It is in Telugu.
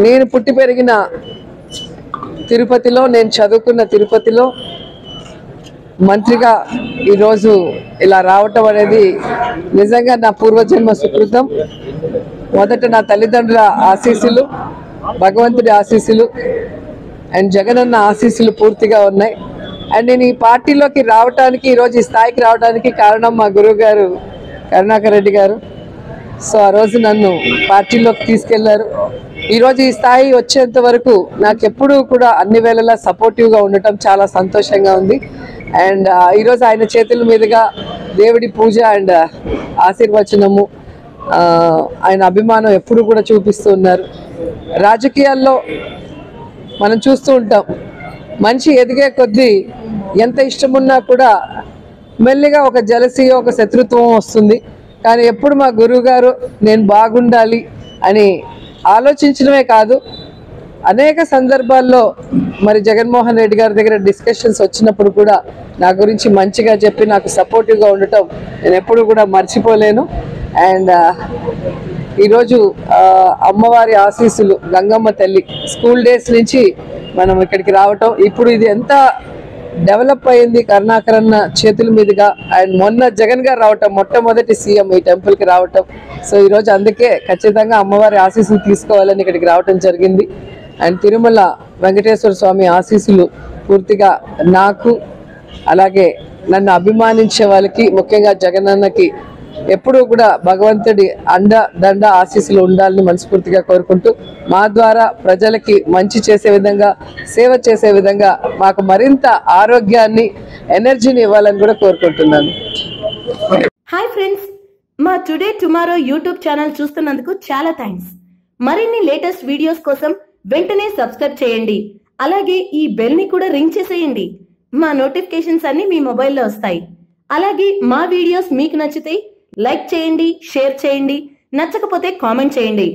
నేను పుట్టి పెరిగిన తిరుపతిలో, నేను చదువుకున్న తిరుపతిలో మంత్రిగా ఈరోజు ఇలా రావటం అనేది నిజంగా నా పూర్వజన్మ సుకృతం. మొదట నా తల్లిదండ్రుల ఆశీస్సులు, భగవంతుడి ఆశీస్సులు అండ్ జగనన్న ఆశీస్సులు పూర్తిగా ఉన్నాయి. అండ్ నేను ఈ పార్టీలోకి రావడానికి, ఈరోజు ఈ స్థాయికి రావడానికి కారణం మా గురువు గారు కరుణాకర్ రెడ్డి గారు. సో ఆ రోజు నన్ను పార్టీలోకి తీసుకెళ్లారు. ఈరోజు ఈ స్థాయి వచ్చేంత వరకు నాకు ఎప్పుడూ కూడా అన్ని వేళలా సపోర్టివ్గా ఉండటం చాలా సంతోషంగా ఉంది. అండ్ ఈరోజు ఆయన చేతుల మీదుగా దేవుడి పూజ అండ్ ఆశీర్వచనము, ఆయన అభిమానం ఎప్పుడు కూడా చూపిస్తూ ఉన్నారు. రాజకీయాల్లో మనం చూస్తూ ఉంటాం, మనిషి ఎదిగే కొద్దీ ఎంత ఇష్టమున్నా కూడా మెల్లిగా ఒక జలసీ, ఒక శత్రుత్వం వస్తుంది. కానీ ఎప్పుడు మా గురువు గారు నేను బాగుండాలి అని ఆలోచించడమే కాదు, అనేక సందర్భాల్లో మరి జగన్మోహన్ రెడ్డి గారి దగ్గర డిస్కషన్స్ వచ్చినప్పుడు కూడా నా గురించి మంచిగా చెప్పి నాకు సపోర్టివ్గా ఉండటం నేను ఎప్పుడు కూడా మర్చిపోలేను. అండ్ ఈరోజు అమ్మవారి ఆశీస్సులు, గంగమ్మ తల్లి స్కూల్ డేస్ నుంచి మనం ఇక్కడికి రావటం, ఇప్పుడు ఇది ఎంత డెవలప్ అయింది కరుణాకరన్న చేతుల మీదుగా. అండ్ మొన్న జగన్ గారు రావటం, మొట్టమొదటి సీఎం ఈ టెంపుల్కి రావటం. సో ఈరోజు అందుకే ఖచ్చితంగా అమ్మవారి ఆశీస్సులు తీసుకోవాలని ఇక్కడికి రావటం జరిగింది. అండ్ తిరుమల వెంకటేశ్వర స్వామి ఆశీస్సులు పూర్తిగా నాకు, అలాగే నన్ను అభిమానించే వాళ్ళకి, ముఖ్యంగా జగనన్నకి ఎప్పుడూ కూడా భగవంతుడి అండ దండ ఆశీస్సులు ఉండాలని మనస్ఫూర్తిగా కోరుకుంటూ, మా ద్వారా ప్రజలకి మంచి చేసే విధంగా, సేవ చేసే విధంగా మాకు మరింత ఆరోగ్యాన్ని, ఎనర్జీని ఇవ్వాలని కూడా కోరుకుంటున్నాను. హాయ్ ఫ్రెండ్స్, మా టుడే టుమారో యూట్యూబ్ ఛానల్ చూస్తున్నందుకు చాలా థ్యాంక్స్. మరిన్ని లేటెస్ట్ వీడియోస్ కోసం వెంటనే సబ్స్క్రైబ్ చేయండి. అలాగే ఈ బెల్ ని కూడా రింగ్ చేసేయండి. మా నోటిఫికేషన్స్ అన్ని మీ మొబైల్లో వస్తాయి. అలాగే మా వీడియోస్ మీకు నచ్చితే లైక్ చేయండి, షేర్ చేయండి, నచ్చకపోతే కామెంట్ చేయండి.